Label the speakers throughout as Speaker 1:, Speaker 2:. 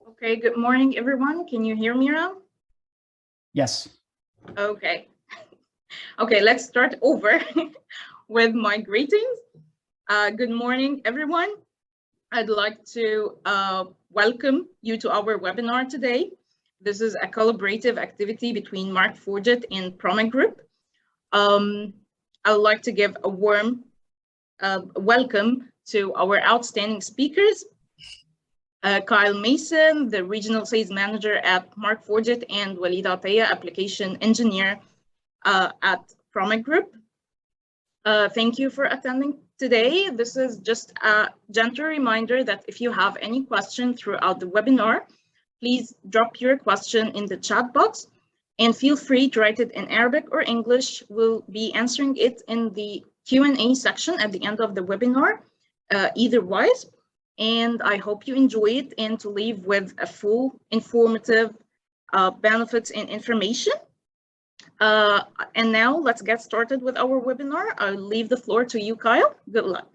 Speaker 1: Okay, good morning, everyone. Can you hear me now?
Speaker 2: Yes.
Speaker 1: Okay. Okay, let's start over with my greetings. Good morning, everyone. I'd like to welcome you to our webinar today. This is a collaborative activity between Markforged and PROMECH Group. I would like to give a warm welcome to our outstanding speakers, Kyle Mason, the Regional Sales Manager at Markforged, and Walid Ataya, Application Engineer at PROMECH Group. Thank you for attending today. This is just a gentle reminder that if you have any question throughout the webinar, please drop your question in the chat box and feel free to write it in Arabic or English. We'll be answering it in the Q&A section at the end of the webinar, either wise. And I hope you enjoy it and to leave with a full informative benefits and information. And now let's get started with our webinar. I'll leave the floor to you, Kyle. Good luck.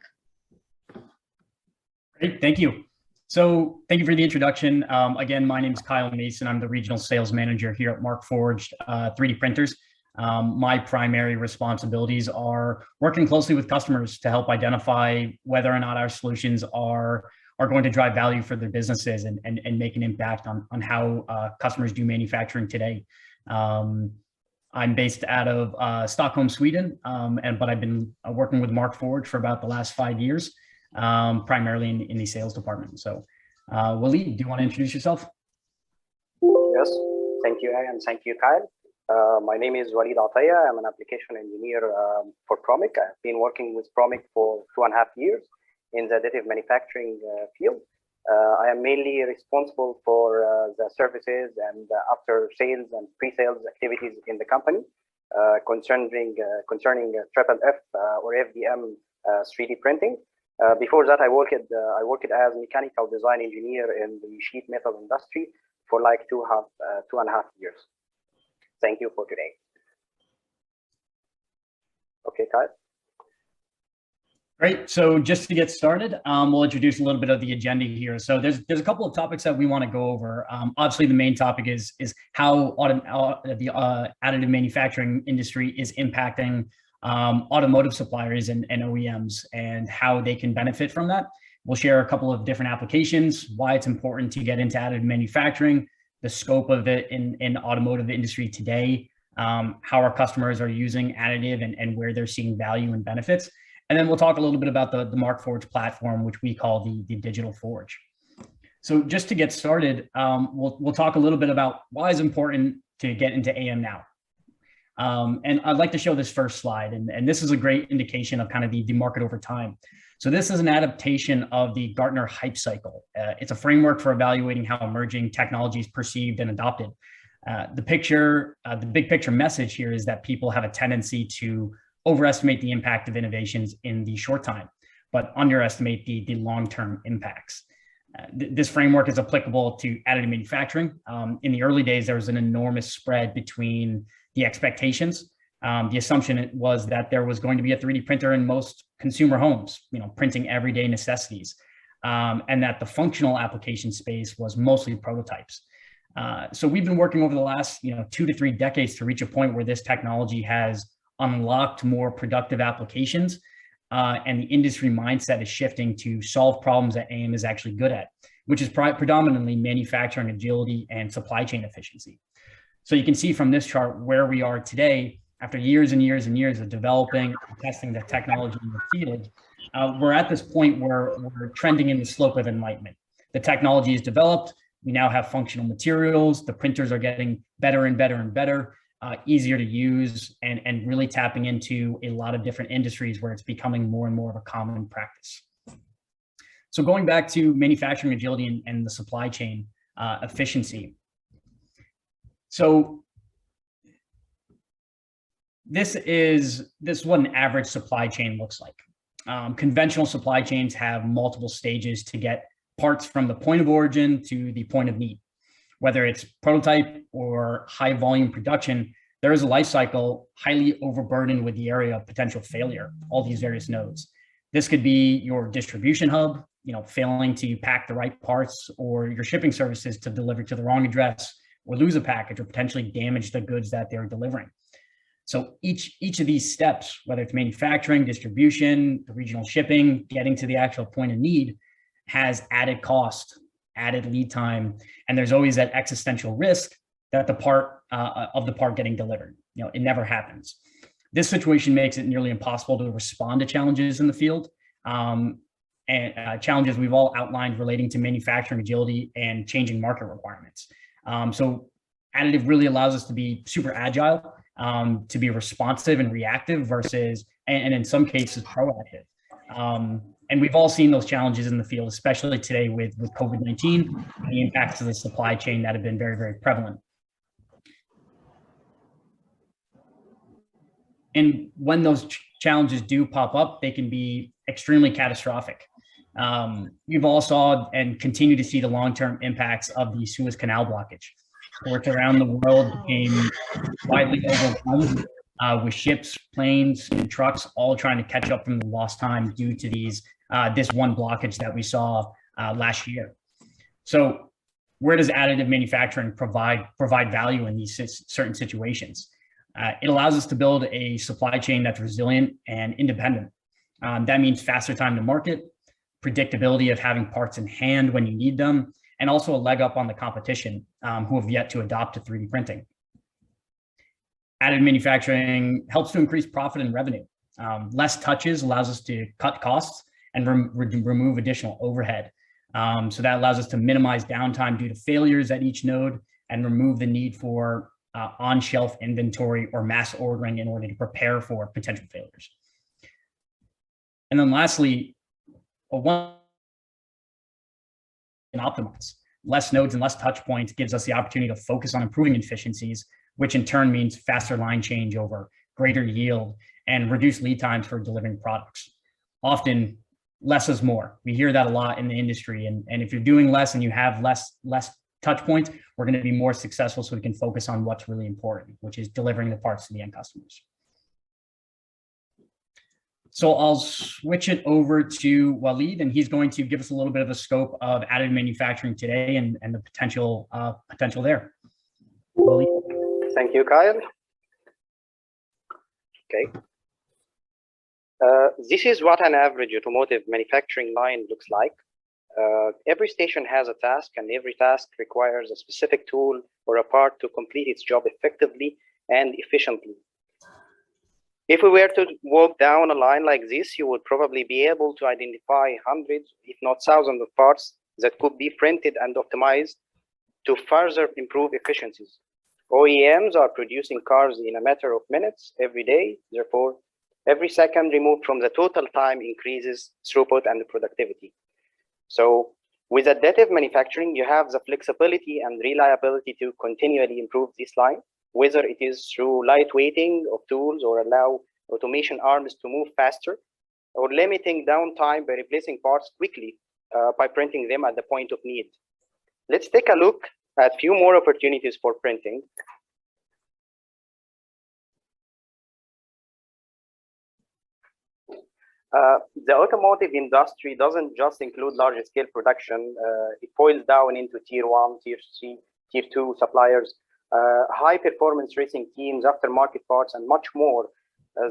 Speaker 2: Great, thank you. So thank you for the introduction. Again, my name is Kyle Mason. I'm the Regional Sales Manager here at Markforged 3D Printers. My primary responsibilities are working closely with customers to help identify whether or not our solutions are going to drive value for their businesses and make an impact on how customers do manufacturing today. I'm based out of Stockholm, Sweden, but I've been working with Markforged for about the last 5 years, primarily in the sales department. So Walid, do you want to introduce yourself?
Speaker 3: Yes, thank you, and thank you, Kyle. My name is Walid Ataya. I'm an application engineer for PROMECH. I've been working with PROMECH for 2.5 years in the additive manufacturing field. I am mainly responsible for the services and after sales and pre-sales activities in the company concerning triple F or FDM 3D printing. Before that, I worked as mechanical design engineer in the sheet metal industry for like 2.5 years. Thank you for today. Okay, Kyle.
Speaker 2: Great. So just to get started, we'll introduce a little bit of the agenda here. So there's a couple of topics that we want to go over. Obviously, the main topic is how the additive manufacturing industry is impacting automotive suppliers and OEMs and how they can benefit from that. We'll share a couple of different applications, why it's important to get into additive manufacturing, the scope of it in automotive industry today, how our customers are using additive and where they're seeing value and benefits. And then we'll talk a little bit about the Markforged platform, which we call the Digital Forge. So just to get started, we'll talk a little bit about why it's important to get into AM now. And I'd like to show this first slide, and this is a great indication of kind of the market over time. So this is an adaptation of the Gartner Hype Cycle. It's a framework for evaluating how emerging technology is perceived and adopted. The big picture message here is that people have a tendency to overestimate the impact of innovations in the short time, but underestimate the long-term impacts. This framework is applicable to additive manufacturing. In the early days, there was an enormous spread between the expectations. The assumption was that there was going to be a 3D printer in most consumer homes, printing everyday necessities, and that the functional application space was mostly prototypes. So we've been working over the last 2 to 3 decades to reach a point where this technology has unlocked more productive applications, and the industry mindset is shifting to solve problems that AM is actually good at, which is predominantly manufacturing agility and supply chain efficiency. So you can see from this chart where we are today, after years and years and years of developing and testing the technology in the field. We're at this point where we're trending in the slope of enlightenment. The technology is developed. We now have functional materials. The printers are getting better and better and better. Easier to use, and really tapping into a lot of different industries where it's becoming more and more of a common practice. So going back to manufacturing agility and the supply chain efficiency. So this is what an average supply chain looks like. Conventional supply chains have multiple stages to get parts from the point of origin to the point of need. Whether it's prototype or high volume production, there is a life cycle highly overburdened with the area of potential failure, all these various nodes. This could be your distribution hub, failing to pack the right parts, or your shipping services to deliver to the wrong address, or lose a package, or potentially damage the goods that they're delivering. So each of these steps, whether it's manufacturing, distribution, the regional shipping, getting to the actual point of need, has added cost, added lead time, and there's always that existential risk that the part getting delivered. It never happens. This situation makes it nearly impossible to respond to challenges in the field, and challenges we've all outlined relating to manufacturing agility and changing market requirements. So additive really allows us to be super agile, to be responsive and reactive versus, and in some cases, proactive. And we've all seen those challenges in the field, especially today with COVID-19 and the impacts of the supply chain that have been very, very prevalent. And when those challenges do pop up, they can be extremely catastrophic. You've all saw and continue to see the long-term impacts of the Suez Canal blockage. Ports around the world became widely overrun with ships, planes, and trucks all trying to catch up from the lost time due to this one blockage that we saw last year. So where does additive manufacturing provide value in these certain situations? It allows us to build a supply chain that's resilient and independent. That means faster time to market, predictability of having parts in hand when you need them, and also a leg up on the competition who have yet to adopt to 3D printing. Additive manufacturing helps to increase profit and revenue. Less touches allows us to cut costs and remove additional overhead. So that allows us to minimize downtime due to failures at each node and remove the need for on-shelf inventory or mass ordering in order to prepare for potential failures. And then lastly, and optimize. Less nodes and less touch points gives us the opportunity to focus on improving efficiencies, which in turn means faster line changeover, greater yield, and reduced lead times for delivering products. Often, less is more. We hear that a lot in the industry, and if you're doing less and you have less touch points, we're going to be more successful, so we can focus on what's really important, which is delivering the parts to the end customers. So I'll switch it over to Walid, and he's going to give us a little bit of a scope of additive manufacturing today and the potential there. Walid.
Speaker 3: Thank you, Kyle. Okay. This is what an average automotive manufacturing line looks like. Every station has a task, and every task requires a specific tool or a part to complete its job effectively and efficiently. If we were to walk down a line like this, you would probably be able to identify hundreds, if not thousands, of parts that could be printed and optimized to further improve efficiencies. OEMs are producing cars in a matter of minutes every day. Therefore, every second removed from the total time increases throughput and productivity. So with additive manufacturing, you have the flexibility and reliability to continually improve this line, whether it is through lightweighting of tools or allow automation arms to move faster, or limiting downtime by replacing parts quickly by printing them at the point of need. Let's take a look at a few more opportunities for printing. The automotive industry doesn't just include large-scale production. It boils down into tier 1, tier 3, tier 2 suppliers, high-performance racing teams, aftermarket parts, and much more.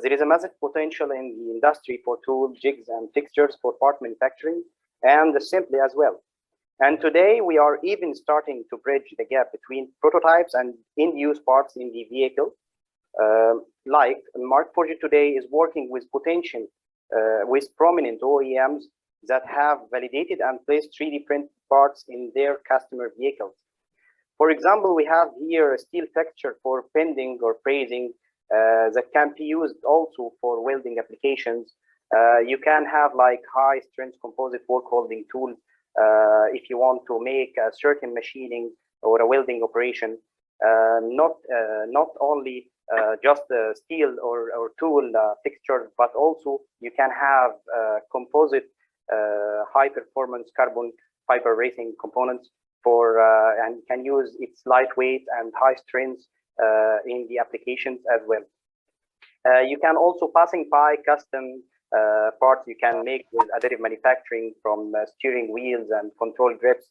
Speaker 3: There is a massive potential in the industry for tools, jigs, and fixtures for part manufacturing, and assembly as well. And today, we are even starting to bridge the gap between prototypes and in-use parts in the vehicle. Like Markforged today is working with prominent OEMs that have validated and placed 3D print parts in their customer vehicles. For example, we have here a steel texture for bending or brazing that can be used also for welding applications. You can have like high strength composite work holding tools if you want to make a certain machining or a welding operation. Not only just steel or tool fixtures, but also you can have composite high performance carbon fiber racing components for and can use its lightweight and high strength in the applications as well. You can also passing by custom parts you can make with additive manufacturing, from steering wheels and control grips.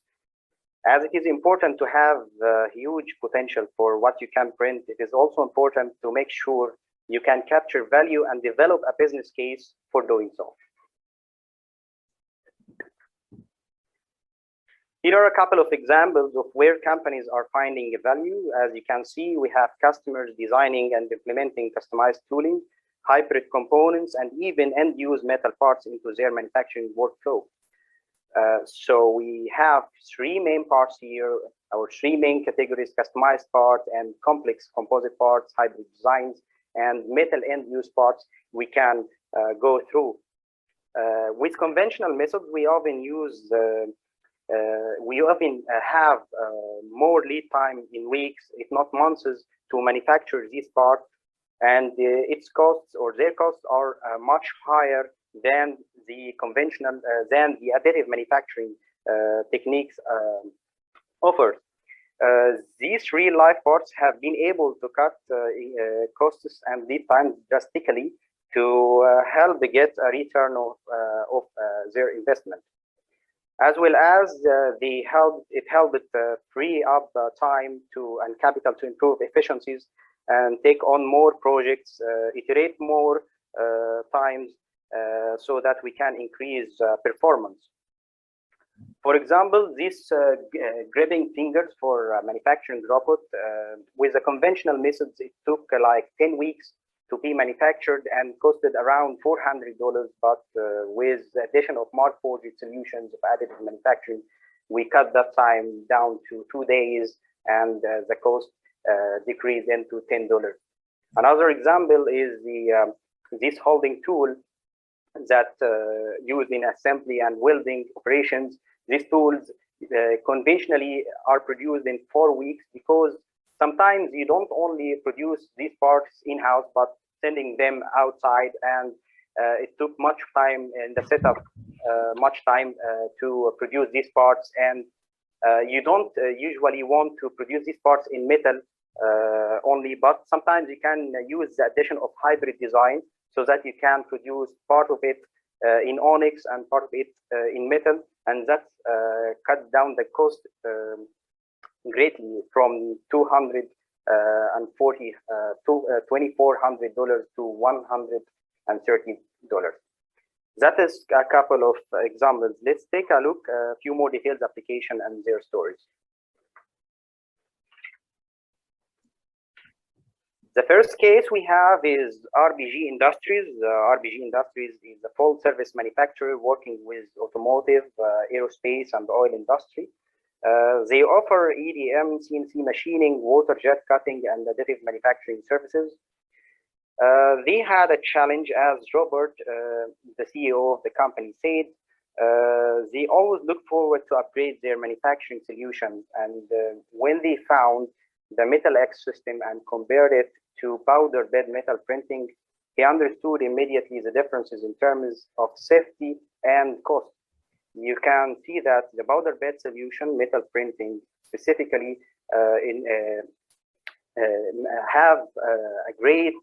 Speaker 3: As it is important to have huge potential for what you can print, it is also important to make sure you can capture value and develop a business case for doing so. Here are a couple of examples of where companies are finding value. As you can see, we have customers designing and implementing customized tooling, hybrid components, and even end-use metal parts into their manufacturing workflow. So we have three main parts here, our three main categories: customized parts and complex composite parts, hybrid designs, and metal end-use parts we can go through. With conventional methods, we often use have more lead time in weeks, if not months, to manufacture these parts, and its costs or their costs are much higher than the conventional, than the additive manufacturing techniques offered. These real-life parts have been able to cut costs and lead times drastically to help get a return of their investment. As well as it helped free up time and capital to improve efficiencies and take on more projects, iterate more times, so that we can increase performance. For example, this gripping fingers for manufacturing robot, with the conventional methods, it took like 10 weeks to be manufactured and costed around $400, but with the addition of Markforged solutions of additive manufacturing, we cut that time down to 2 days, and the cost decreased into $10. Another example is this holding tool that used in assembly and welding operations. These tools conventionally are produced in 4 weeks, because sometimes you don't only produce these parts in-house, but sending them outside, and it took much time in the setup, much time to produce these parts. And you don't usually want to produce these parts in metal only, but sometimes you can use the addition of hybrid design, so that you can produce part of it in onyx and part of it in metal, and that cut down the cost greatly from $240 to $2,400 to $130. That is a couple of examples. Let's take a look at a few more detailed applications and their stories. The first case we have is RBG Industries. RBG Industries is a full service manufacturer working with automotive, aerospace, and oil industry. They offer EDM, CNC machining, water jet cutting, and additive manufacturing services. They had a challenge, as Robert, the CEO of the company, said. They always look forward to upgrade their manufacturing solutions, and when they found the Metal X system and compared it to powder bed metal printing, he understood immediately the differences in terms of safety and cost. You can see that the powder bed solution, metal printing specifically, have a great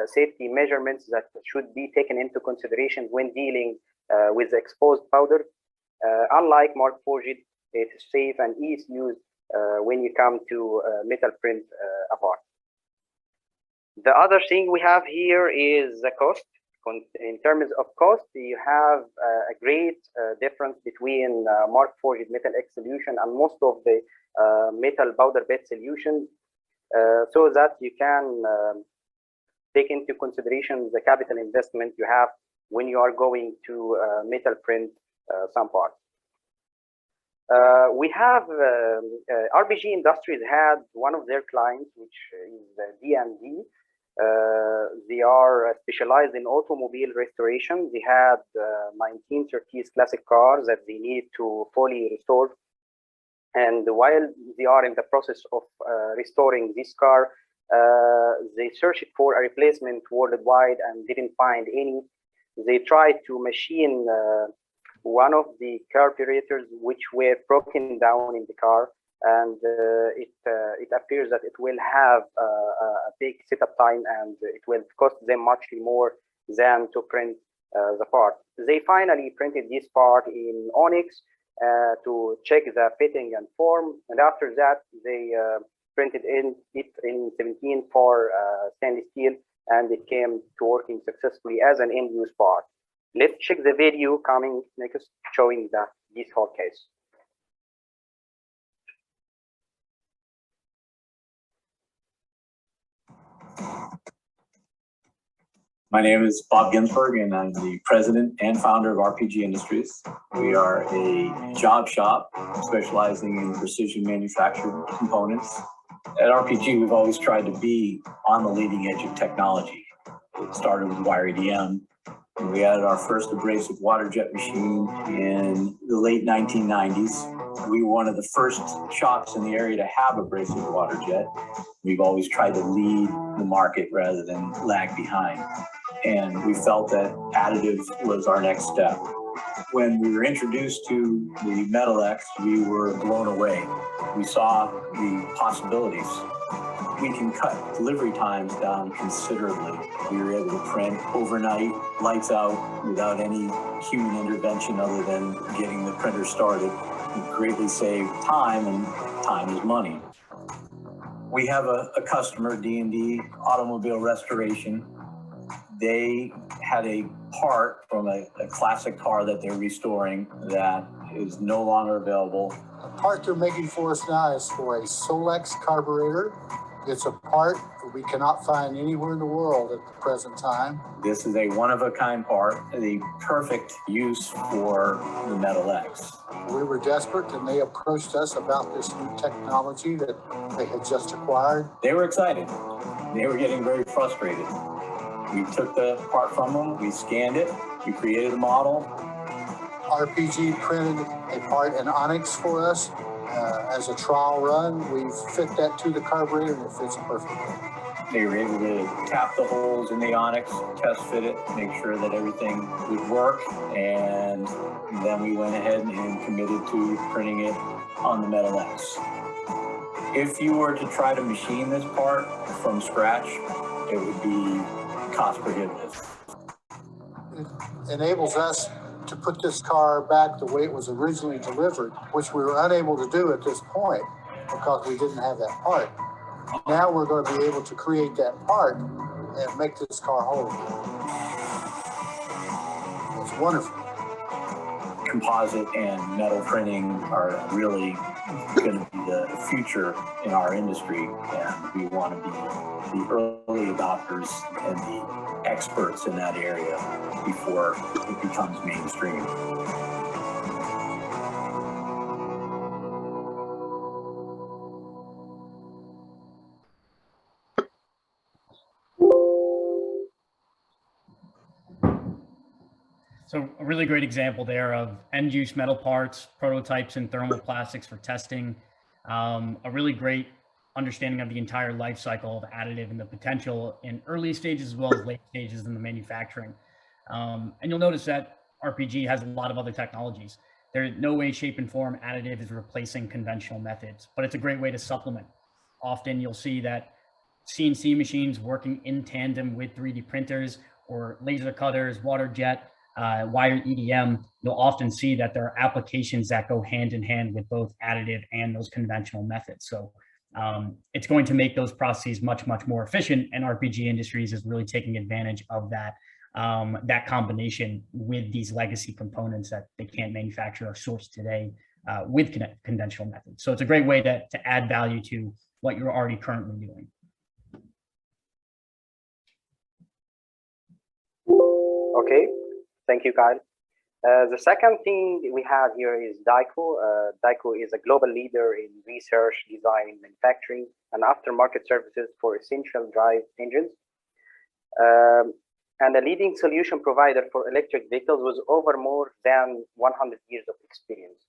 Speaker 3: safety measurements that should be taken into consideration when dealing with the exposed powder. Unlike Markforged, it is safe and easy use when you come to metal print a part. The other thing we have here is the cost. In terms of cost, you have a great difference between Markforged Metal X solution and most of the metal powder bed solutions, so that you can take into consideration the capital investment you have when you are going to metal print some parts. We have RBG Industries had one of their clients, which is D&D. They are specialized in automobile restoration. They had 1930s classic cars that they need to fully restore. And while they are in the process of restoring this car, they searched for a replacement worldwide and didn't find any. They tried to machine one of the carburetors, which were broken down in the car, and it appears that it will have a big setup time, and it will cost them much more than to print the part. They finally printed this part in onyx to check the fitting and form, and after that they printed it in 17 for stainless steel, and it came to working successfully as an end-use part. Let's check the video coming next, showing this whole case.
Speaker 4: My name is Bob Ginsberg, and I'm the president and founder of RPG Industries. We are a job shop specializing in precision manufactured components. At RPG, we've always tried to be on the leading edge of technology. It started with wire EDM, and we added our first abrasive water jet machine in the late 1990s. We were one of the first shops in the area to have abrasive water jet. We've always tried to lead the market rather than lag behind. And we felt that additive was our next step. When we were introduced to the Metal X, we were blown away. We saw the possibilities. We can cut delivery times down considerably. We were able to print overnight, lights out, without any human intervention other than getting the printer started. We greatly save time, and time is money. We have a customer, D&D Automobile Restoration. They had a part from a classic car that they're restoring that is no longer available.
Speaker 5: The part they're making for us now is for a Solex carburetor. It's a part that we cannot find anywhere in the world at the present time.
Speaker 4: This is a one-of-a-kind part, the perfect use for the Metal X.
Speaker 5: We were desperate, and they approached us about this new technology that they had just acquired.
Speaker 4: They were excited. They were getting very frustrated. We took the part from them, we scanned it, we created a model.
Speaker 5: RPG printed a part in onyx for us as a trial run. We fit that to the carburetor, and it fits perfectly.
Speaker 4: They were able to tap the holes in the onyx, test fit it, make sure that everything would work, and then we went ahead and committed to printing it on the Metal X. If you were to try to machine this part from scratch, it would be cost prohibitive.
Speaker 5: It enables us to put this car back the way it was originally delivered, which we were unable to do at this point because we didn't have that part. Now we're going to be able to create that part and make this car whole. It's wonderful.
Speaker 4: Composite and metal printing are really going to be the future in our industry, and we want to be the early adopters and the experts in that area before it becomes mainstream.
Speaker 2: So a really great example there of end-use metal parts, prototypes, and thermoplastics for testing. A really great understanding of the entire life cycle of additive and the potential in early stages as well as late stages in the manufacturing. And you'll notice that RPG has a lot of other technologies. There's no way, shape, and form additive is replacing conventional methods, but it's a great way to supplement. Often you'll see that CNC machines working in tandem with 3D printers or laser cutters, water jet, wired EDM, you'll often see that there are applications that go hand in hand with both additive and those conventional methods. So it's going to make those processes much, much more efficient, and RPG Industries is really taking advantage of that, that combination with these legacy components that they can't manufacture or source today with conventional methods. So it's a great way to add value to what you're already currently doing.
Speaker 3: Okay, thank you, Kyle. The second thing we have here is Daico. Daico is a global leader in research, design, manufacturing, and aftermarket services for essential drive engines, and a leading solution provider for electric vehicles with over more than 100 years of experience.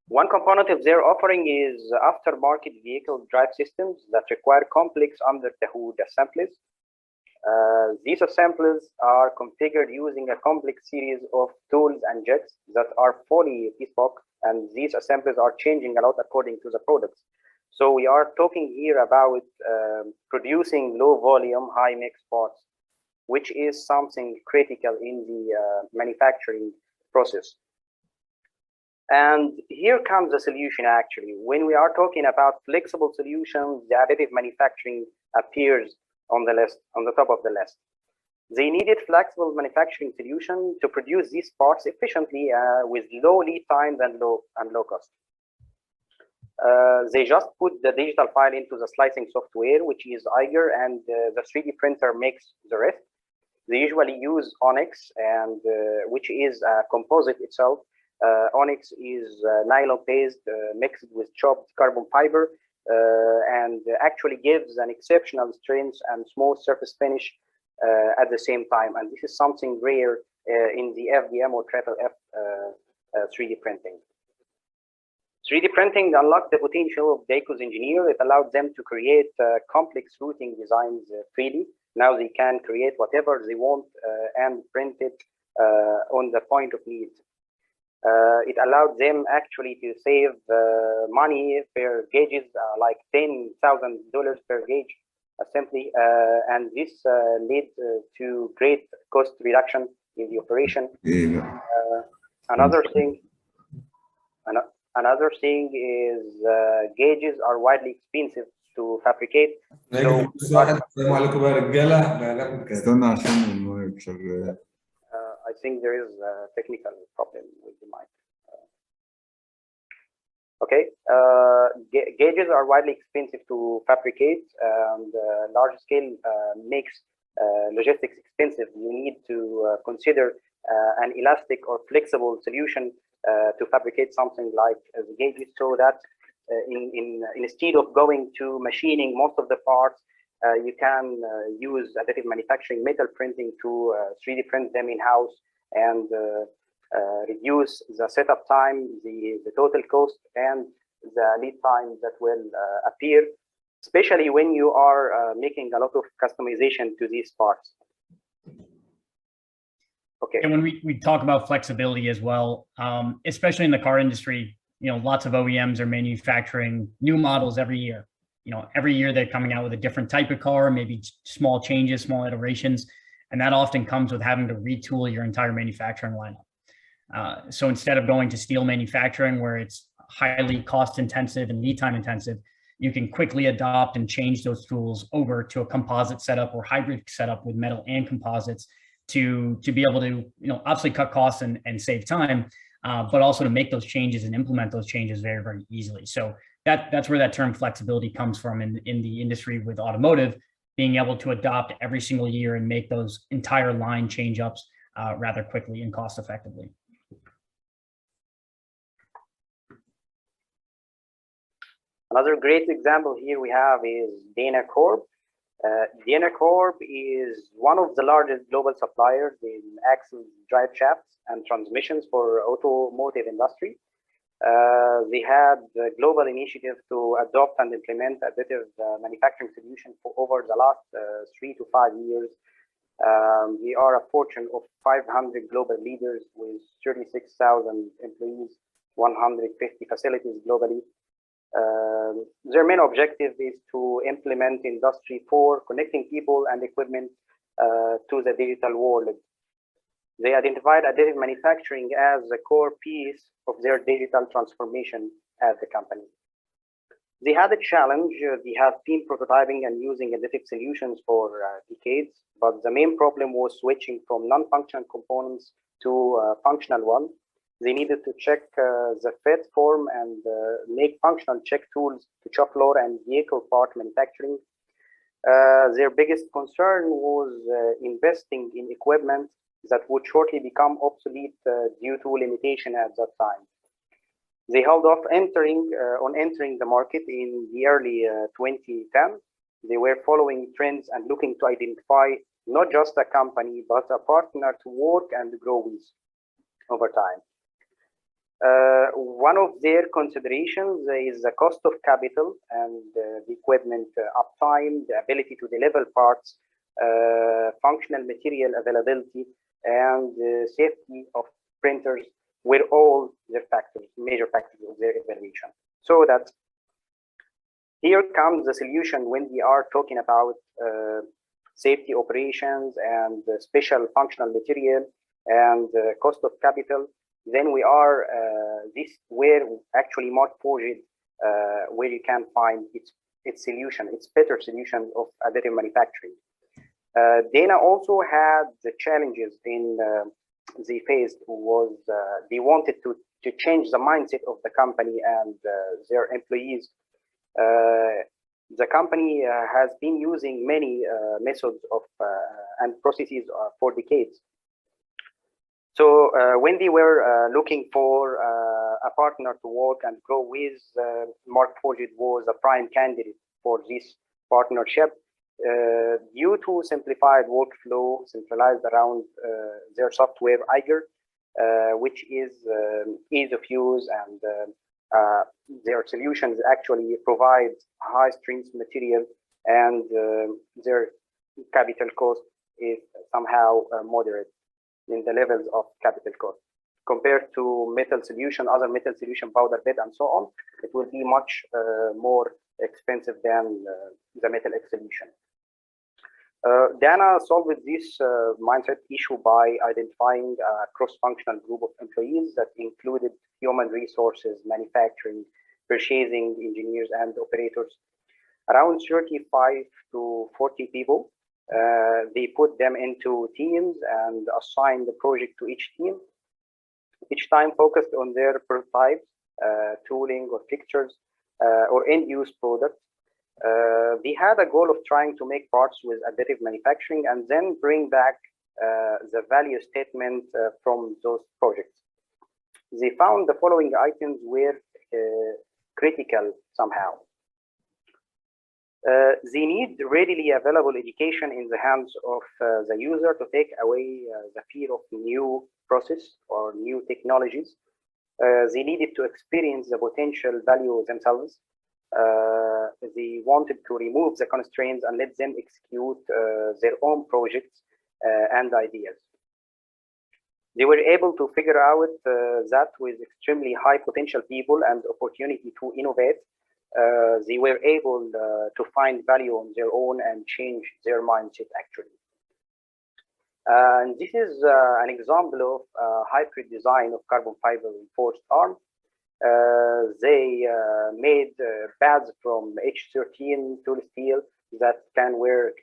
Speaker 3: One component of their offering is aftermarket vehicle drive systems that require complex under-the-hood assemblies. These assemblies are configured using a complex series of tools and jets that are fully bespoke, and these assemblies are changing a lot according to the products. So we are talking here about producing low volume, high mix parts. which is something critical in the manufacturing process. And here comes the solution actually. When we are talking about flexible solutions, the additive manufacturing appears on the list, on the top of the list. They needed flexible manufacturing solution to produce these parts efficiently with low lead times and low cost. They just put the digital file into the slicing software, which is Eiger, and the 3D printer makes the rest. They usually use Onyx, and which is a composite itself. Onyx is nylon paste mixed with chopped carbon fiber, and actually gives an exceptional strength and smooth surface finish at the same time. And this is something rare in the FDM or triple F 3D printing. 3D printing unlocked the potential of Dayco's engineer. It allowed them to create complex routing designs freely. Now they can create whatever they want and print it on the point of need. It allowed them actually to save money per gauges, like $10,000 per gauge, simply, and this led to great cost reduction in the operation. Another thing is gauges are widely expensive to fabricate. So, I think there is a technical problem with the mic. Okay, gauges are widely expensive to fabricate, and large scale makes logistics expensive. You need to consider an elastic or flexible solution to fabricate something like the gauges, so that instead of going to machining most of the parts, you can use additive manufacturing metal printing to 3D print them in-house and reduce the setup time, the total cost, and the lead time that will appear, especially when you are making a lot of customization to these parts. Okay.
Speaker 2: And when we talk about flexibility as well, especially in the car industry, you know, lots of OEMs are manufacturing new models every year. You know, every year they're coming out with a different type of car, maybe small changes, small iterations, and that often comes with having to retool your entire manufacturing lineup. So instead of going to steel manufacturing, where it's highly cost intensive and lead time intensive, you can quickly adopt and change those tools over to a composite setup or hybrid setup with metal and composites to be able to, you know, obviously cut costs and save time, but also to make those changes and implement those changes very, very easily. So that's where that term flexibility comes from in the industry with automotive, being able to adopt every single year and make those entire line change ups rather quickly and cost effectively.
Speaker 3: Another great example here we have is Dana Corp. Dana Corp is one of the largest global suppliers in axles, drive shafts, and transmissions for automotive industry. They had a global initiative to adopt and implement additive manufacturing solutions for over the last 3 to 5 years. We are a fortune of 500 global leaders with 36,000 employees, 150 facilities globally. Their main objective is to implement Industry 4, connecting people and equipment to the digital world. They identified additive manufacturing as a core piece of their digital transformation as a company. They had a challenge. They have been prototyping and using additive solutions for decades, but the main problem was switching from non-functional components to functional ones. They needed to check the fit, form, and make functional check tools to shop floor and vehicle part manufacturing. Their biggest concern was investing in equipment that would shortly become obsolete due to limitation at that time. They held off entering the market in the early 2010. They were following trends and looking to identify not just a company, but a partner to work and grow with over time. One of their considerations is the cost of capital and the equipment uptime, the ability to deliver parts, functional material availability, and safety of printers were all their factors, major factors of their evaluation. So that here comes the solution when we are talking about safety operations and special functional material and cost of capital, then we are this where actually Markforged where you can find its solution, its better solution of additive manufacturing. Dana also had the challenges in they faced was they wanted to change the mindset of the company and their employees. The company has been using many methods of and processes for decades. So when they were looking for a partner to work and grow with, Markforged was a prime candidate for this partnership due to simplified workflow centralized around their software Eiger, which is ease of use, and their solutions actually provide high strength material, and their capital cost is somehow moderate in the levels of capital cost compared to metal solution, other metal solution, powder bed, and so on. It will be much more expensive than the metal X solution. Dana solved this mindset issue by identifying a cross-functional group of employees that included human resources, manufacturing, purchasing, engineers, and operators. Around 35 to 40 people. They put them into teams and assigned the project to each team. Each time focused on their prototypes, tooling or fixtures, or end-use products. They had a goal of trying to make parts with additive manufacturing and then bring back the value statement from those projects. They found the following items were critical somehow. They need readily available education in the hands of the user to take away the fear of new process or new technologies. They needed to experience the potential value themselves. They wanted to remove the constraints and let them execute their own projects and ideas. They were able to figure out that with extremely high potential people and opportunity to innovate, they were able to find value on their own and change their mindset actually. And this is an example of hybrid design of carbon fiber reinforced arm. They made pads from H13 tool steel that can wear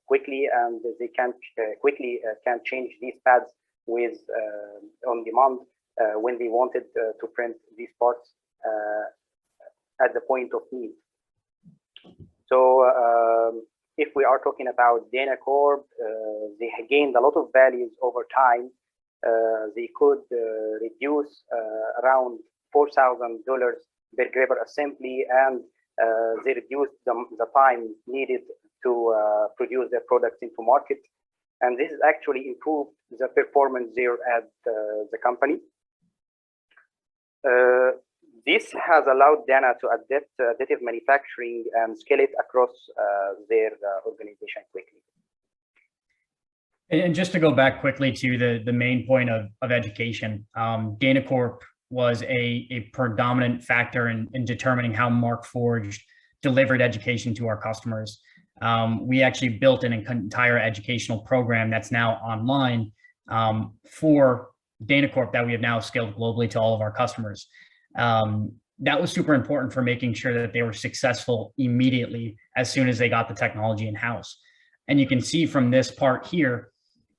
Speaker 3: quickly, and they can quickly can change these pads with on demand when they wanted to print these parts at the point of need. So if we are talking about Dana Corp, they gained a lot of values over time. They could reduce around $4,000 per grabber assembly, and they reduced the time needed to produce their products into market. And this has actually improved the performance there at the company. This has allowed Dana to adapt additive manufacturing and scale it across their organization quickly.
Speaker 2: And just to go back quickly to the main point of education, Dana Corp was a predominant factor in determining how Markforged delivered education to our customers. We actually built an entire educational program that's now online for Dana Corp that we have now scaled globally to all of our customers. That was super important for making sure that they were successful immediately as soon as they got the technology in-house. And you can see from this part here,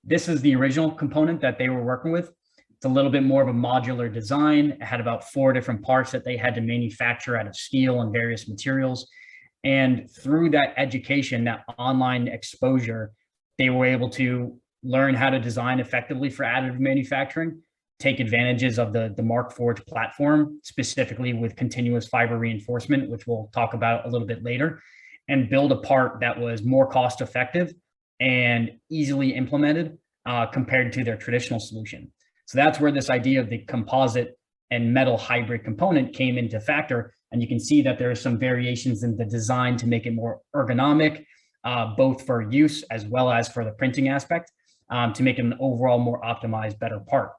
Speaker 2: this is the original component that they were working with. It's a little bit more of a modular design. It had about 4 different parts that they had to manufacture out of steel and various materials. And through that education, that online exposure, they were able to learn how to design effectively for additive manufacturing, take advantages of the Markforged platform, specifically with continuous fiber reinforcement, which we'll talk about a little bit later, and build a part that was more cost effective and easily implemented compared to their traditional solution. So that's where this idea of the composite and metal hybrid component came into factor. And you can see that there are some variations in the design to make it more ergonomic, both for use as well as for the printing aspect, to make it an overall more optimized, better part.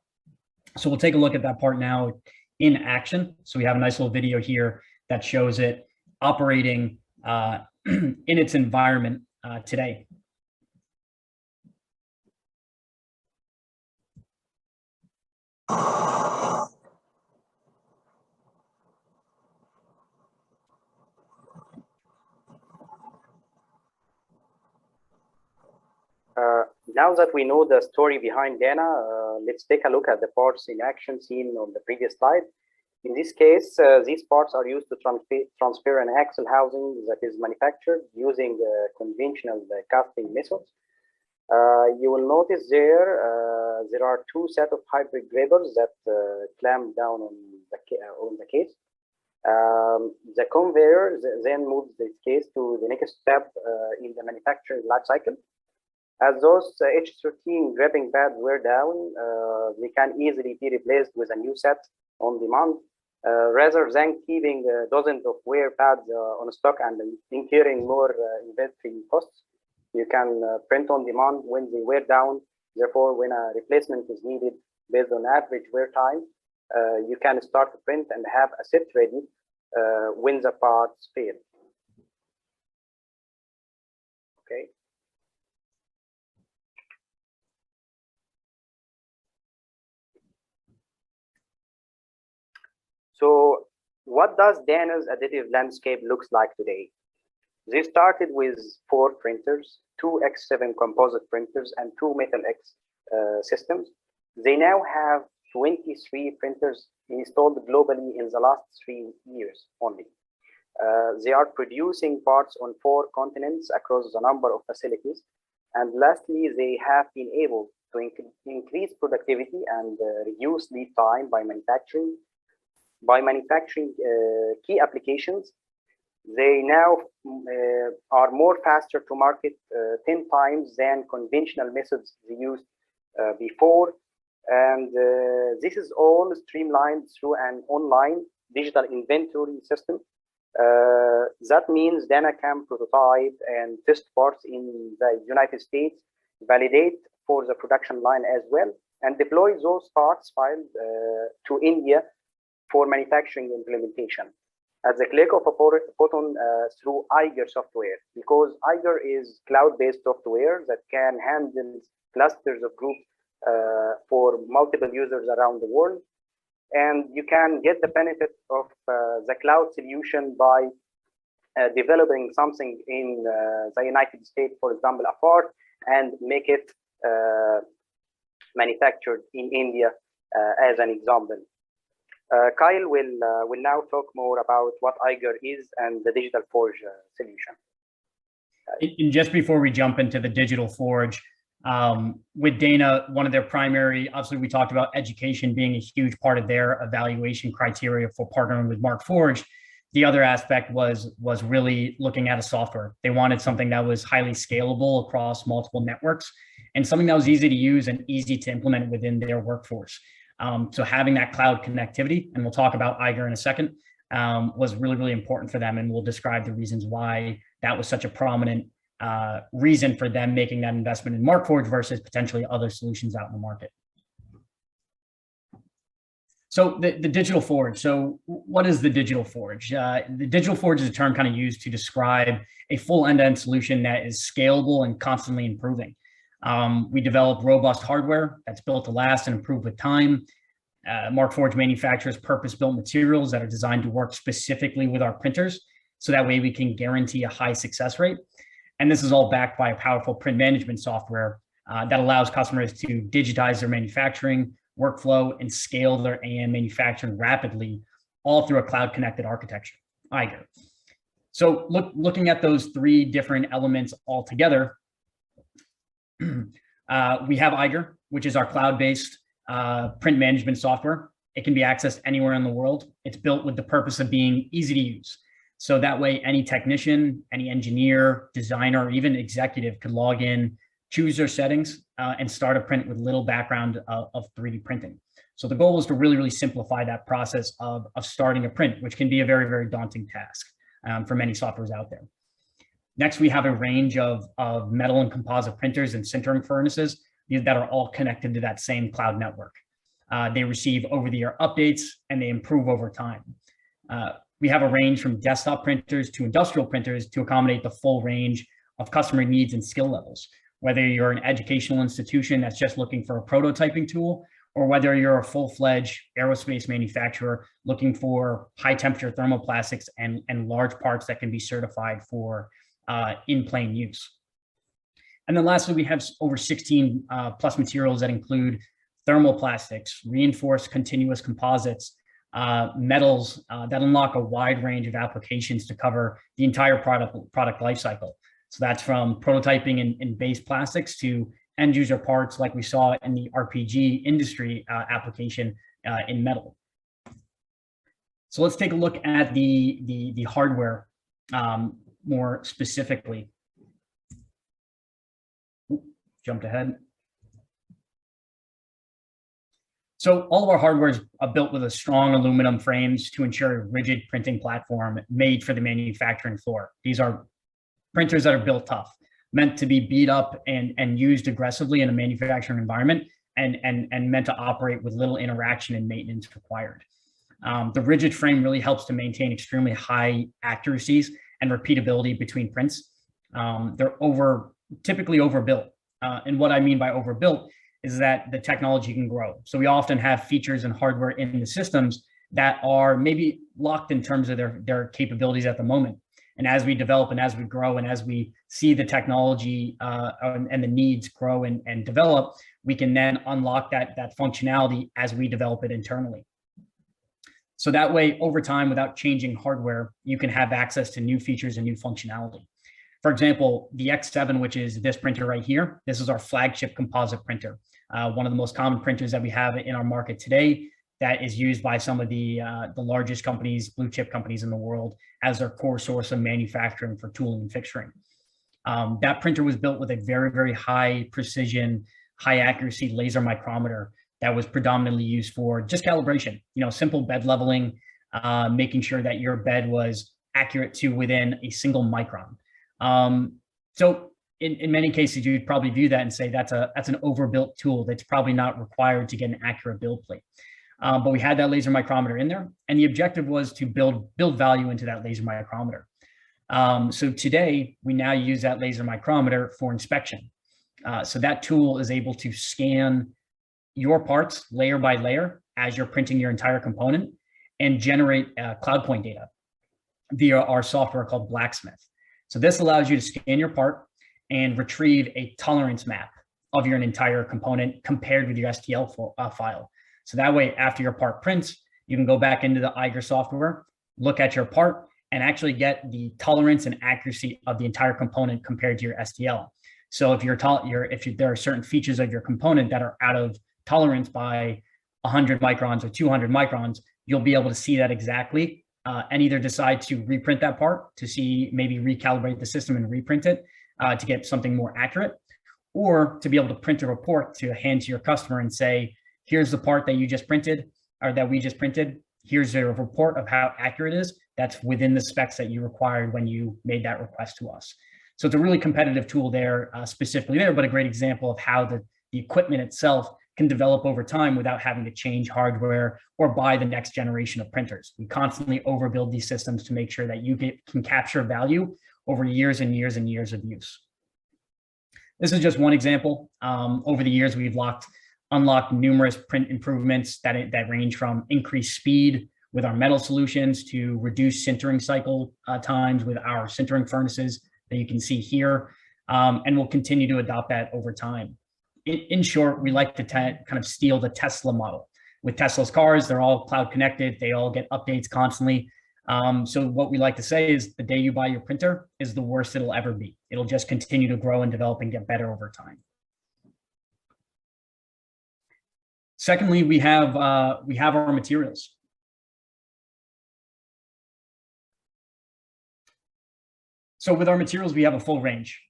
Speaker 2: So we'll take a look at that part now in action. So we have a nice little video here that shows it operating in its environment today.
Speaker 3: Now that we know the story behind Dana, let's take a look at the parts in action seen on the previous slide. In this case, these parts are used to transfer an axle housing that is manufactured using conventional casting methods. You will notice there are two sets of hybrid grabbers that clamp down on the case. The conveyor then moves this case to the next step in the manufacturing life cycle. As those H13 grabbing pads wear down, they can easily be replaced with a new set on demand, rather than keeping dozens of wear pads on stock and incurring more inventory costs. You can print on demand when they wear down. Therefore, when a replacement is needed based on average wear time, you can start to print and have a set ready when the parts fail. Okay. So what does Dana's additive landscape looks like today? They started with 4 printers, 2 X7 composite printers, and 2 Metal X systems. They now have 23 printers installed globally in the last 3 years only. They are producing parts on 4 continents across a number of facilities. And lastly, they have been able to increase productivity and reduce lead time by manufacturing key applications. They now are more faster to market 10 times than conventional methods they used before. And this is all streamlined through an online digital inventory system. That means Dana can prototype and test parts in the United States, validate for the production line as well, and deploy those parts files to India for manufacturing implementation at the click of a button through Eiger software, because Eiger is cloud-based software that can handle clusters of groups for multiple users around the world. And you can get the benefit of the cloud solution by developing something in the United States, for example, a part, and make it manufactured in India as an example. Kyle will now talk more about what Eiger is and the Digital Forge solution.
Speaker 2: And just before we jump into the Digital Forge, with Dana, one of their primary, obviously we talked about education being a huge part of their evaluation criteria for partnering with Markforged. The other aspect was really looking at a software. They wanted something that was highly scalable across multiple networks and something that was easy to use and easy to implement within their workforce. So having that cloud connectivity, and we'll talk about Eiger in a second, was really, really important for them. And we'll describe the reasons why that was such a prominent reason for them making that investment in Markforged versus potentially other solutions out in the market. So the Digital Forge. So what is the Digital Forge? The Digital Forge is a term kind of used to describe a full end-to-end solution that is scalable and constantly improving. We develop robust hardware that's built to last and improve with time. Markforged manufactures purpose-built materials that are designed to work specifically with our printers, so that way we can guarantee a high success rate. And this is all backed by a powerful print management software that allows customers to digitize their manufacturing workflow and scale their AM manufacturing rapidly, all through a cloud-connected architecture, Eiger. So looking at those 3 different elements all together, we have Eiger, which is our cloud-based print management software. It can be accessed anywhere in the world. It's built with the purpose of being easy to use. So that way, any technician, any engineer, designer, or even executive could log in, choose their settings, and start a print with little background of 3D printing. So the goal is to really, really simplify that process of starting a print, which can be a very, very daunting task for many softwares out there. Next, we have a range of metal and composite printers and sintering furnaces that are all connected to that same cloud network. They receive over-the-air updates and they improve over time. We have a range from desktop printers to industrial printers to accommodate the full range of customer needs and skill levels. Whether you're an educational institution that's just looking for a prototyping tool, or whether you're a full-fledged aerospace manufacturer looking for high temperature thermoplastics and large parts that can be certified for in-plane use. And then lastly, we have over 16 plus materials that include thermoplastics, reinforced continuous composites, metals that unlock a wide range of applications to cover the entire product life cycle. So that's from prototyping in base plastics to end user parts like we saw in the RPG industry application in metal. So let's take a look at the hardware more specifically. Jumped ahead. So all of our hardware is built with a strong aluminum frames to ensure a rigid printing platform made for the manufacturing floor. These are printers that are built tough, meant to be beat up and used aggressively in a manufacturing environment and meant to operate with little interaction and maintenance required. The rigid frame really helps to maintain extremely high accuracies and repeatability between prints. They're typically overbuilt. And what I mean by overbuilt is that the technology can grow. So we often have features and hardware in the systems that are maybe locked in terms of their capabilities at the moment. And as we develop and as we grow and as we see the technology and the needs grow and develop, we can then unlock that functionality as we develop it internally. So that way, over time, without changing hardware, you can have access to new features and new functionality. For example, the X7, which is this printer right here, this is our flagship composite printer, one of the most common printers that we have in our market today that is used by some of the largest companies, blue chip companies in the world as their core source of manufacturing for tooling and fixturing. That printer was built with a very, very high precision, high accuracy laser micrometer that was predominantly used for just calibration, simple bed leveling, making sure that your bed was accurate to within a single micron. So in many cases, you'd probably view that and say that's an overbuilt tool that's probably not required to get an accurate build plate. But we had that laser micrometer in there, and the objective was to build value into that laser micrometer. So today, we now use that laser micrometer for inspection. So that tool is able to scan your parts layer by layer as you're printing your entire component and generate cloud point data via our software called Blacksmith. So this allows you to scan your part and retrieve a tolerance map of your entire component compared with your STL file. So that way, after your part prints, you can go back into the Eiger software, look at your part, and actually get the tolerance and accuracy of the entire component compared to your STL. So if there are certain features of your component that are out of tolerance by 100 microns or 200 microns, you'll be able to see that exactly and either decide to reprint that part to see, maybe recalibrate the system and reprint it to get something more accurate, or to be able to print a report to hand to your customer and say, here's the part that you just printed or that we just printed. Here's a report of how accurate it is. That's within the specs that you required when you made that request to us. So it's a really competitive tool there, specifically there, but a great example of how the equipment itself can develop over time without having to change hardware or buy the next generation of printers. We constantly overbuild these systems to make sure that you can capture value over years and years and years of use. This is just one example. Over the years, we've unlocked numerous print improvements that range from increased speed with our metal solutions to reduce sintering cycle times with our sintering furnaces that you can see here, and we'll continue to adopt that over time. In short, we like to kind of steal the Tesla model. With Tesla's cars, they're all cloud connected. They all get updates constantly. So what we like to say is the day you buy your printer is the worst it'll ever be. It'll just continue to grow and develop and get better over time. Secondly, we have our materials. So with our materials, we have a full range.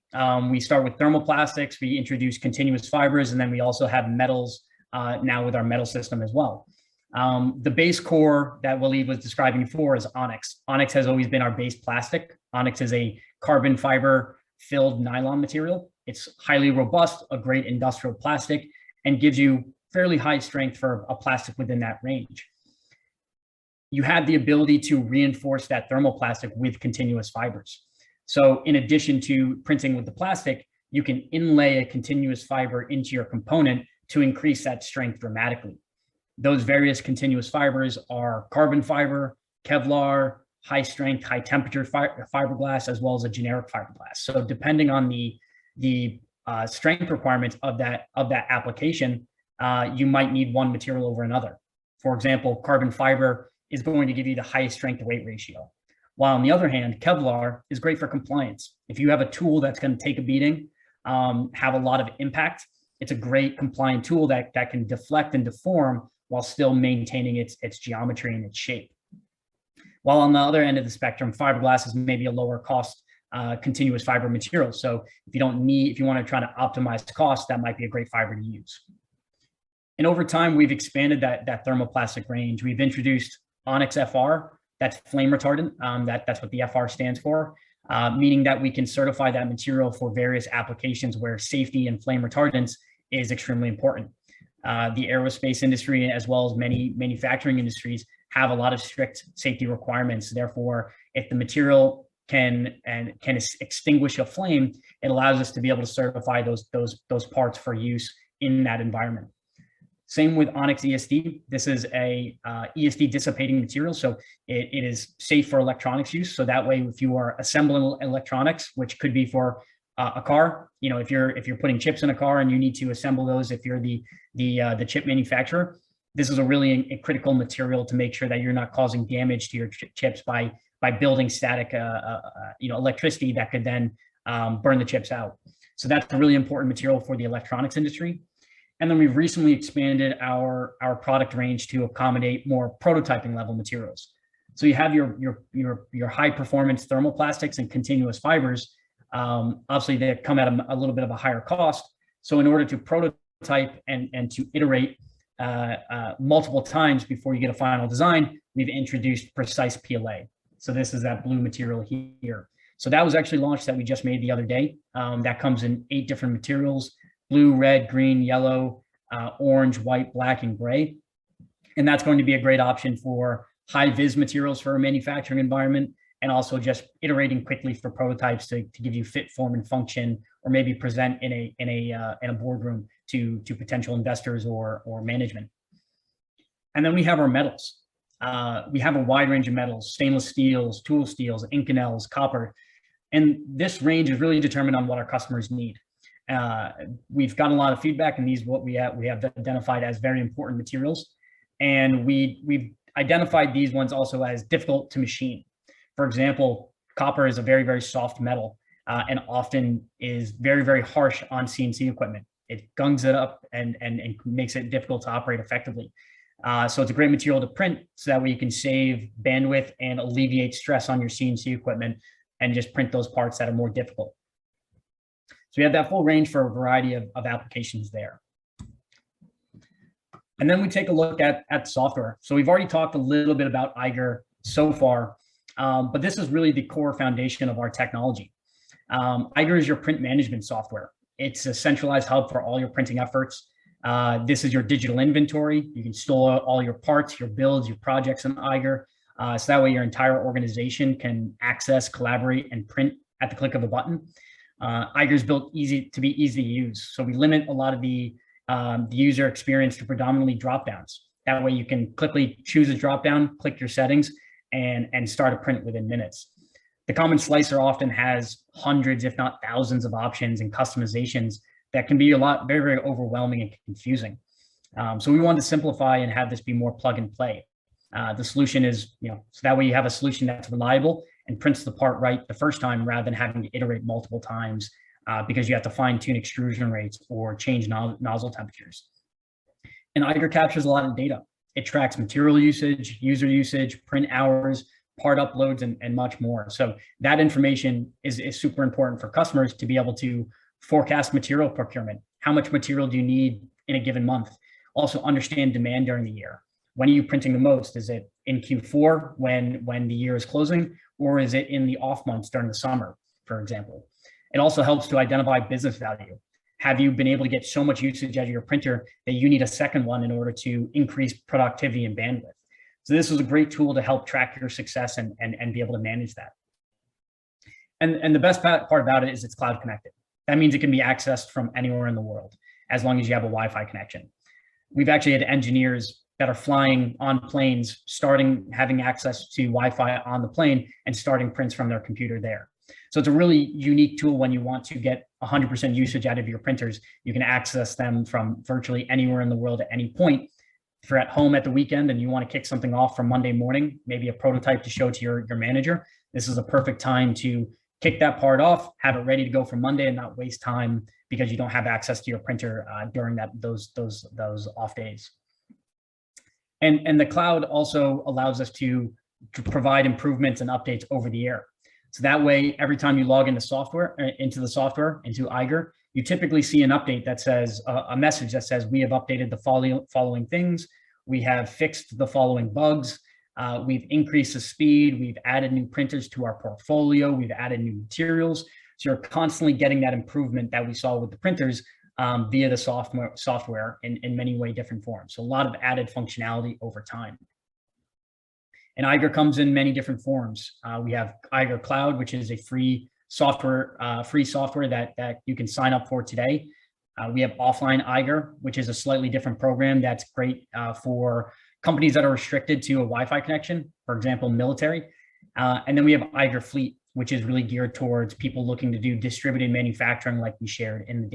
Speaker 2: We start with thermoplastics, we introduce continuous fibers, and then we also have metals now with our metal system as well. The base core that Waleed was describing before is Onyx. Onyx has always been our base plastic. Onyx is a carbon fiber filled nylon material. It's highly robust, a great industrial plastic, and gives you fairly high strength for a plastic within that range. You have the ability to reinforce that thermoplastic with continuous fibers. So in addition to printing with the plastic, you can inlay a continuous fiber into your component to increase that strength dramatically. Those various continuous fibers are carbon fiber, Kevlar, high strength, high temperature fiberglass, as well as a generic fiberglass. So depending on the strength requirements of that application, you might need one material over another. For example, carbon fiber is going to give you the highest strength to weight ratio. While on the other hand, Kevlar is great for compliance. If you have a tool that's going to take a beating, have a lot of impact, it's a great compliant tool that can deflect and deform while still maintaining its geometry and its shape. While on the other end of the spectrum, fiberglass is maybe a lower cost continuous fiber material. So if you want to try to optimize cost, that might be a great fiber to use. And over time, we've expanded that thermoplastic range. We've introduced Onyx FR, that's flame retardant. That's what the FR stands for, meaning that we can certify that material for various applications where safety and flame retardance is extremely important. The aerospace industry, as well as many manufacturing industries, have a lot of strict safety requirements. Therefore, if the material can extinguish a flame, it allows us to be able to certify those parts for use in that environment. Same with Onyx ESD. This is a ESD dissipating material, so it is safe for electronics use. So that way, if you are assembling electronics, which could be for a car, if you're putting chips in a car and you need to assemble those, if you're the chip manufacturer, this is a really critical material to make sure that you're not causing damage to your chips by building static electricity that could then burn the chips out. So that's a really important material for the electronics industry. And then we've recently expanded our product range to accommodate more prototyping level materials. So you have your high performance thermoplastics and continuous fibers. Obviously, they come at a little bit of a higher cost. So in order to prototype and to iterate multiple times before you get a final design, we've introduced precise PLA. So this is that blue material here. So that was actually launched that we just made the other day. That comes in 8 different materials: blue, red, green, yellow, orange, white, black, and gray. And that's going to be a great option for high vis materials for a manufacturing environment, and also just iterating quickly for prototypes to give you fit, form, and function, or maybe present in a boardroom to potential investors or management. And then we have our metals. We have a wide range of metals: stainless steels, tool steels, Inconels, copper. And this range is really determined on what our customers need. We've gotten a lot of feedback, and these what we have identified as very important materials. And we've identified these ones also as difficult to machine. For example, copper is a very, very soft metal and often is very, very harsh on CNC equipment. It gungs it up and makes it difficult to operate effectively. So it's a great material to print, so that way you can save bandwidth and alleviate stress on your CNC equipment and just print those parts that are more difficult. So we have that full range for a variety of applications there. And then we take a look at software. So we've already talked a little bit about Eiger so far, but this is really the core foundation of our technology. Eiger is your print management software. It's a centralized hub for all your printing efforts. This is your digital inventory. You can store all your parts, your builds, your projects in Eiger. So that way your entire organization can access, collaborate, and print at the click of a button. Eiger is built to be easy to use. So we limit a lot of the user experience to predominantly drop-downs. That way you can quickly choose a drop-down, click your settings, and start a print within minutes. The common slicer often has hundreds, if not thousands, of options and customizations that can be very, very overwhelming and confusing. So we wanted to simplify and have this be more plug and play. The solution is, so that way you have a solution that's reliable and prints the part right the first time, rather than having to iterate multiple times because you have to fine tune extrusion rates or change nozzle temperatures. And Eiger captures a lot of data. It tracks material usage, user usage, print hours, part uploads, and much more. So that information is super important for customers to be able to forecast material procurement. How much material do you need in a given month? Also understand demand during the year. When are you printing the most? Is it in Q4 when the year is closing, or is it in the off months during the summer, for example? It also helps to identify business value. Have you been able to get so much usage out of your printer that you need a second one in order to increase productivity and bandwidth? So this is a great tool to help track your success and be able to manage that. And the best part about it is it's cloud connected. That means it can be accessed from anywhere in the world. as long as you have a Wi-Fi connection. We've actually had engineers that are flying on planes, having access to Wi-Fi on the plane and starting prints from their computer there. So it's a really unique tool when you want to get 100% usage out of your printers. You can access them from virtually anywhere in the world at any point. If you're at home at the weekend and you want to kick something off for Monday morning, maybe a prototype to show to your manager, this is a perfect time to kick that part off, have it ready to go for Monday and not waste time because you don't have access to your printer during those off days. And the cloud also allows us to provide improvements and updates over the air. So that way, every time you log into into Eiger, you typically see an update that says, a message that says, we have updated the following things. We have fixed the following bugs. We've increased the speed. We've added new printers to our portfolio. We've added new materials. So you're constantly getting that improvement that we saw with the printers via the software in many different forms. So a lot of added functionality over time. And Eiger comes in many different forms. We have Eiger Cloud, which is a free software that you can sign up for today. We have offline Eiger, which is a slightly different program that's great for companies that are restricted to a Wi-Fi connection, for example, military. And then we have Eiger Fleet, which is really geared towards people looking to do distributed manufacturing like we shared in the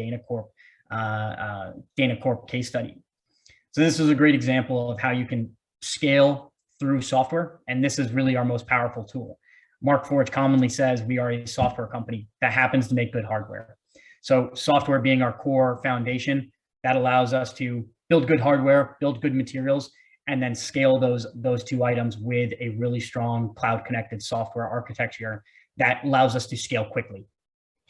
Speaker 2: Dana Corp case study. So this is a great example of how you can scale through software. And this is really our most powerful tool. Markforged commonly says we are a software company that happens to make good hardware. So software being our core foundation, that allows us to build good hardware, build good materials, and then scale those two items with a really strong cloud connected software architecture that allows us to scale quickly.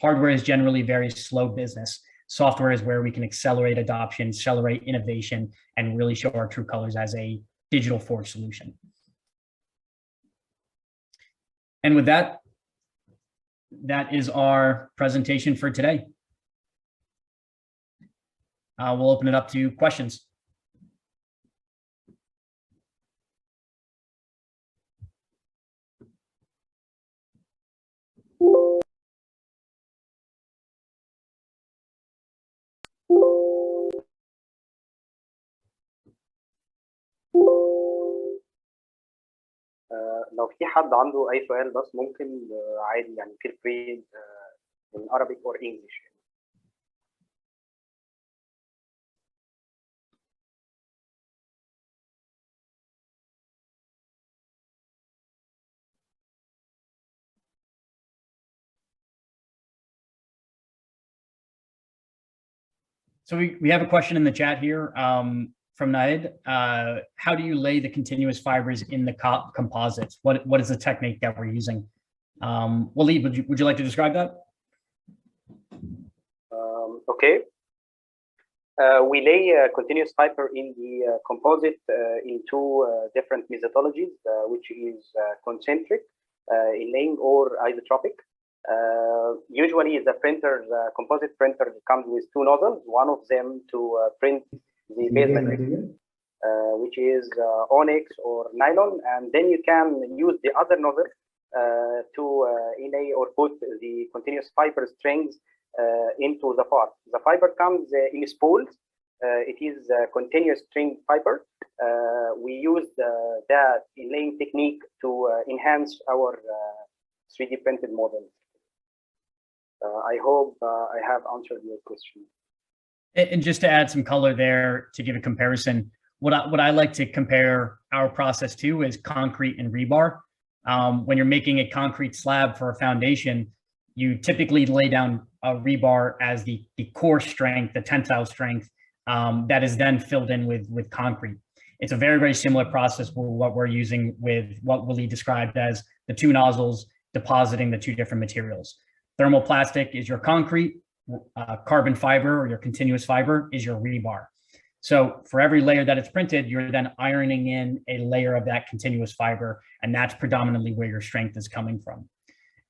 Speaker 2: Hardware is generally very slow business. Software is where we can accelerate adoption, accelerate innovation, and really show our true colors as a digital forge solution. And with that, that is our presentation for today. We'll open it up to questions.
Speaker 3: لو في حد عنده أي سؤال بس ممكن عادي يعني feel free in Arabic or English.
Speaker 2: So we have a question in the chat here from Naid. How do you lay the continuous fibers in the composites? What is the technique that we're using? Waleed, would you like to describe that?
Speaker 3: Okay. We lay continuous fiber in the composite in two different methodologies, which is concentric laying or isotropic. Usually the composite printer comes with two nozzles, one of them to print the base material, which is onyx or nylon, and then you can use the other nozzle to inlay or put the continuous fiber strings into the part. The fiber comes in spools. It is a continuous string fiber. We use that inlaying technique to enhance our 3D printed model. I hope I have answered your question.
Speaker 2: And just to add some color there, to give a comparison, what I like to compare our process to is concrete and rebar. When you're making a concrete slab for a foundation, you typically lay down a rebar as the core strength, the tensile strength, that is then filled in with concrete. It's a very similar process with what we're using with what Willie described as the two nozzles depositing the two different materials. Thermoplastic is your concrete, carbon fiber or your continuous fiber is your rebar. So for every layer that it's printed, you're then ironing in a layer of that continuous fiber, and that's predominantly where your strength is coming from.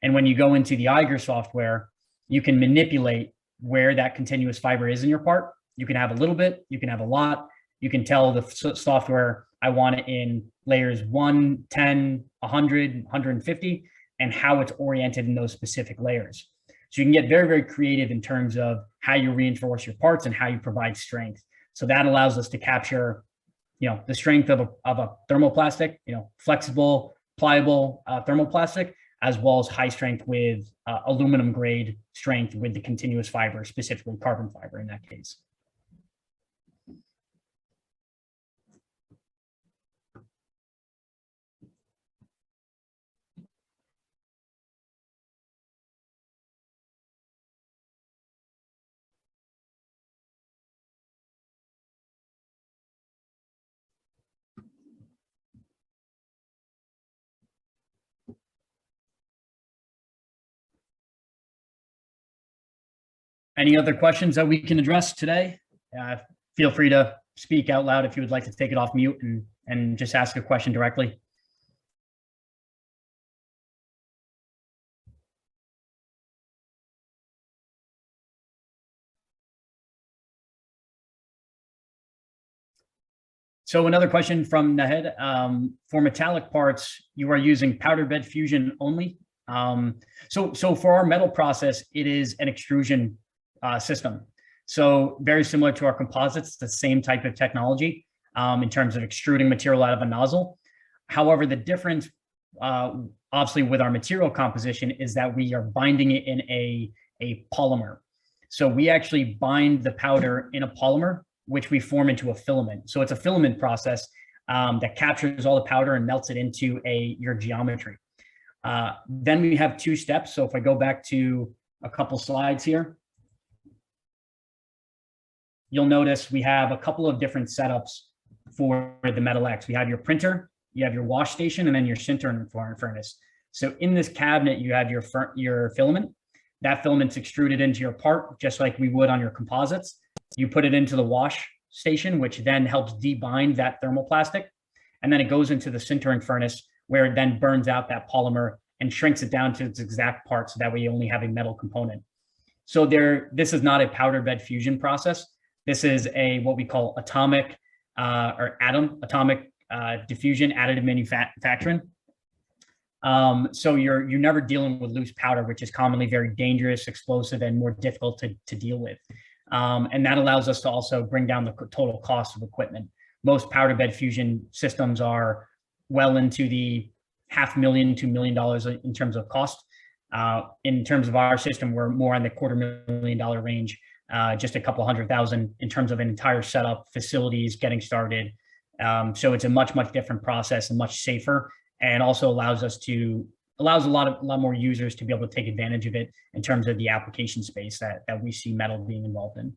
Speaker 2: And when you go into the Eiger software, you can manipulate where that continuous fiber is in your part. You can have a little bit, you can have a lot. You can tell the software, I want it in layers 1, 10, 100, 150, and how it's oriented in those specific layers. So you can get very, very creative in terms of how you reinforce your parts and how you provide strength. So that allows us to capture, the strength of a thermoplastic, flexible, pliable thermoplastic, as well as high strength with aluminum grade strength with the continuous fiber, specifically carbon fiber in that case. Any other questions that we can address today? Feel free to speak out loud if you would like to take it off mute and just ask a question directly. So another question from Nahed, for metallic parts, you are using powder bed fusion only. So for our metal process, it is an extrusion system. So very similar to our composites, it's the same type of technology in terms of extruding material out of a nozzle. However, the difference, obviously, with our material composition is that we are binding it in a polymer. So we actually bind the powder in a polymer, which we form into a filament. So it's a filament process that captures all the powder and melts it into your geometry. Then we have two steps. So if I go back to a couple slides here, you'll notice we have a couple of different setups for the Metal X. We have your printer, you have your wash station, and then your sintering furnace. So in this cabinet, you have your filament. That filament's extruded into your part, just like we would on your composites. You put it into the wash station, which then helps debind that thermoplastic. And then it goes into the sintering furnace, where it then burns out that polymer and shrinks it down to its exact part, so that way you only have a metal component. So this is not a powder bed fusion process. This is what we call atomic diffusion additive manufacturing. So you're never dealing with loose powder, which is commonly very dangerous, explosive, and more difficult to deal with. And that allows us to also bring down the total cost of equipment. Most powder bed fusion systems are well into the $500,000 to $1 million in terms of cost. In terms of our system, we're more on the $250,000 range, just a couple $100,000 in terms of an entire setup, facilities, getting started. So it's a much different process and much safer, and also allows a lot more users to be able to take advantage of it in terms of the application space that we see metal being involved in.